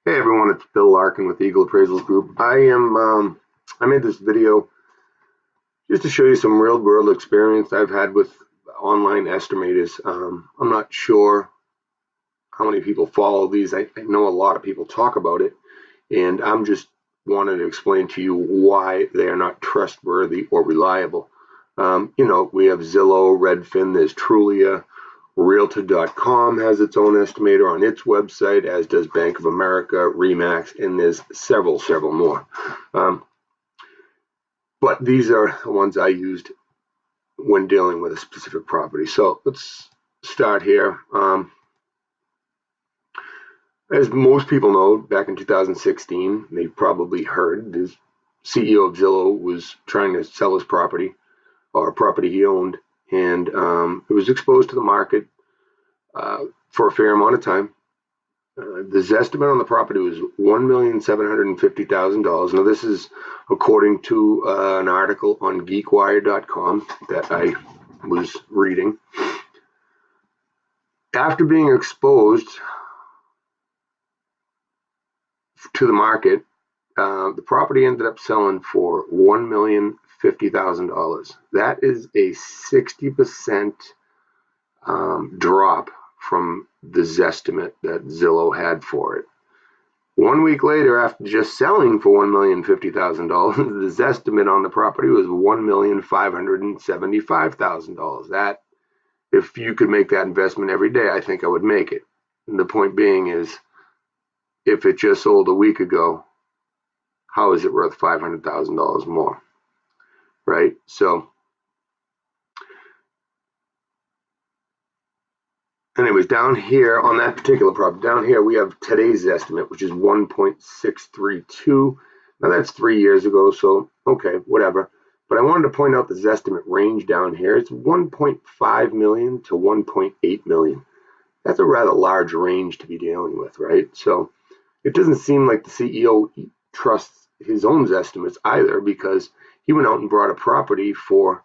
Hey everyone, it's Bill Larkin with Eagle Appraisals Group. I made this video just to show you some real world experience I've had with online estimators. I'm not sure how many people follow these. I know a lot of people talk about it, and I'm just wanting to explain to you why they are not trustworthy or reliable. We have Zillow, Redfin, there's Trulia. Realtor.com has its own estimator on its website, as does Bank of America, Remax, and there's several more. But these are the ones I used when dealing with a specific property. So let's start here. As most people know, back in 2016, they probably heard the CEO of Zillow was trying to sell his property, or a property he owned, and it was exposed to the market for a fair amount of time. The estimate on the property was $1,750,000. Now, this is according to an article on GeekWire.com that I was reading. After being exposed to the market, the property ended up selling for $1,050,000. That is a 60% drop from the Zestimate that Zillow had for it. 1 week later, after just selling for $1,050,000, the Zestimate on the property was $1,575,000. That, if you could make that investment every day, I think I would make it. And the point being is, if it just sold a week ago, how is it worth $500,000 more, right? So anyways, down here on that particular property, down here we have today's estimate, which is 1.632. Now that's 3 years ago, so okay, whatever. But I wanted to point out the estimate range down here. It's 1.5 million to 1.8 million. That's a rather large range to be dealing with, right? So it doesn't seem like the CEO trusts his own estimates either, because he went out and brought a property for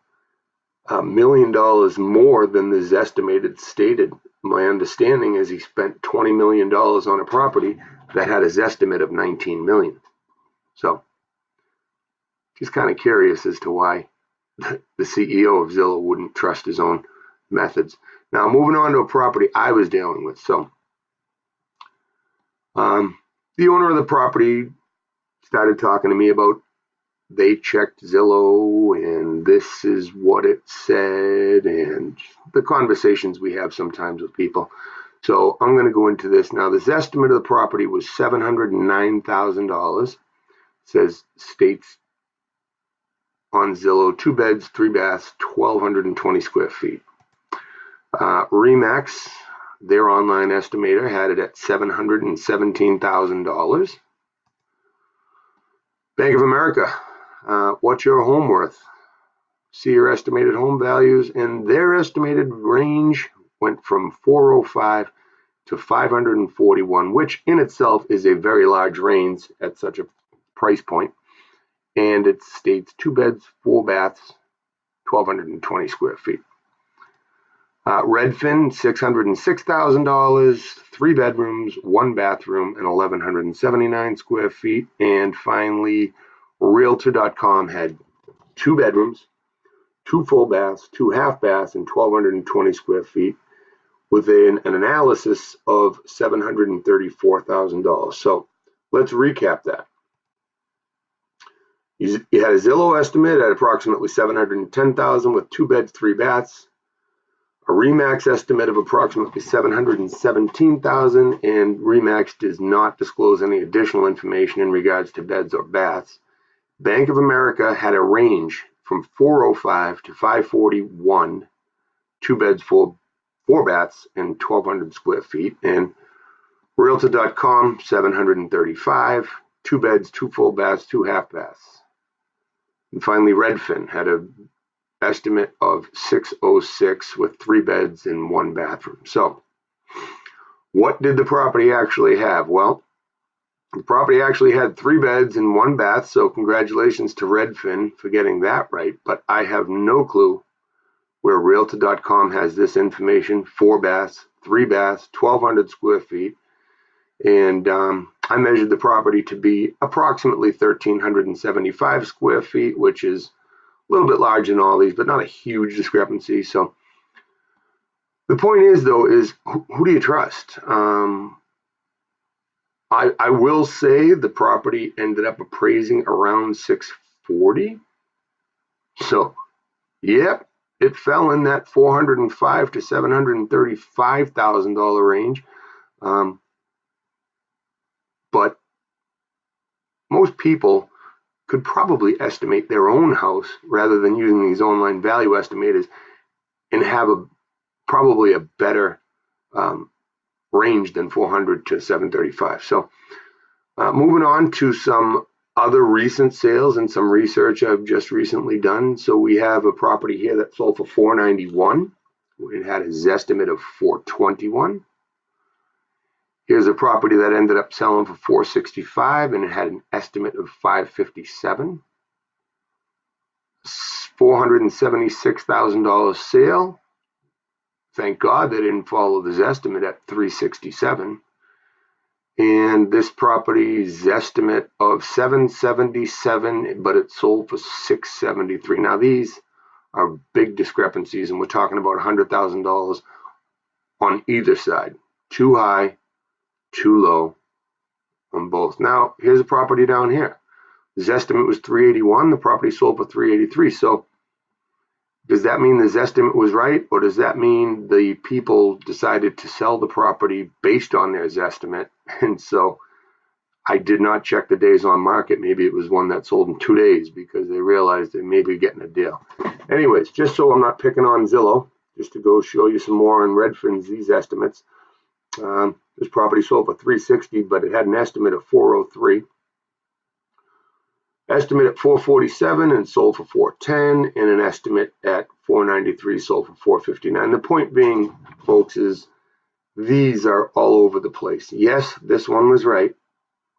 $1 million more than the estimated stated. My understanding is he spent $20 million on a property that had his estimate of 19 million. So just kind of curious as to why the CEO of Zillow wouldn't trust his own methods. Now, moving on to a property I was dealing with. So the owner of the property started talking to me about, they checked Zillow and this is what it said, and the conversations we have sometimes with people. So I'm going to go into this now. This estimate of the property was $709,000. States on Zillow, 2 beds, 3 baths, 1,220 square feet. Remax, their online estimator, had it at $717,000. Bank of America, what's your home worth? See your estimated home values, and their estimated range went from 405 to 541, which in itself is a very large range at such a price point. And it states 2 beds, 4 baths, 1,220 square feet. Redfin, $606,000, 3 bedrooms, 1 bathroom, and 1,179 square feet. And finally, Realtor.com had 2 bedrooms, 2 full baths, 2 half baths, and 1,220 square feet, with an analysis of $734,000. So let's recap that. You had a Zillow estimate at approximately $710,000 with 2 beds, 3 baths. A Remax estimate of approximately $717,000, and Remax does not disclose any additional information in regards to beds or baths. Bank of America had a range from 405 to 541, 2 beds, 4 baths, and 1,200 square feet. And Realtor.com, 735, 2 beds, 2 full baths, 2 half baths. And finally, Redfin had an estimate of 606 with 3 beds and 1 bathroom. So what did the property actually have? Well, the property actually had 3 beds and 1 bath, so congratulations to Redfin for getting that right. But I have no clue where Realtor.com has this information. 4 baths, 3 baths, 1,200 square feet. And I measured the property to be approximately 1,375 square feet, which is a little bit larger than all these, but not a huge discrepancy. So the point is, though, is who do you trust? I will say the property ended up appraising around 640. So, yep, it fell in that $405,000 to $735,000 range. But most people could probably estimate their own house rather than using these online value estimators and have probably a better range than 400 to 735. So moving on to some other recent sales and some research I've just recently done. So we have a property here that sold for $491. It had a Zestimate of $421. Here's a property that ended up selling for $465 and it had an estimate of $557. $476,000 sale. Thank God they didn't follow the Zestimate at $367. And this property's estimate of $777, but it sold for $673. Now these are big discrepancies, and we're talking about $100,000 on either side. Too high, too low on both. Now here's a property down here. His estimate was $381. The property sold for $383. So does that mean the Zestimate was right, or does that mean the people decided to sell the property based on their Zestimate? And so I did not check the days on market. Maybe it was one that sold in 2 days because they realized they may be getting a deal. Anyways, just so I'm not picking on Zillow, just to go show you some more on Redfin's these estimates. This property sold for $360, but it had an estimate of $403. Estimate at $447 and sold for $410, and an estimate at $493 sold for $459. The point being, folks, is these are all over the place. Yes, this one was right,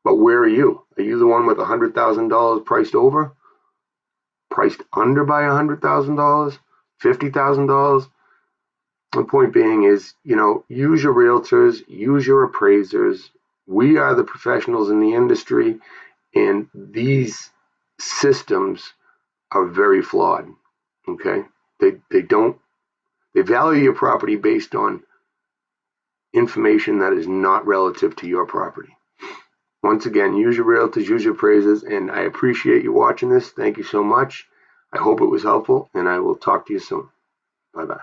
but where are you? Are you the one with $100,000 priced over? Priced under by $100,000? $50,000? The point being is, use your realtors, use your appraisers. We are the professionals in the industry, and these systems are very flawed. Okay, they value your property based on information that is not relative to your property. Once again, use your realtors, use your appraisers, and I appreciate you watching this. Thank you so much. I hope it was helpful, and I will talk to you soon. Bye-bye.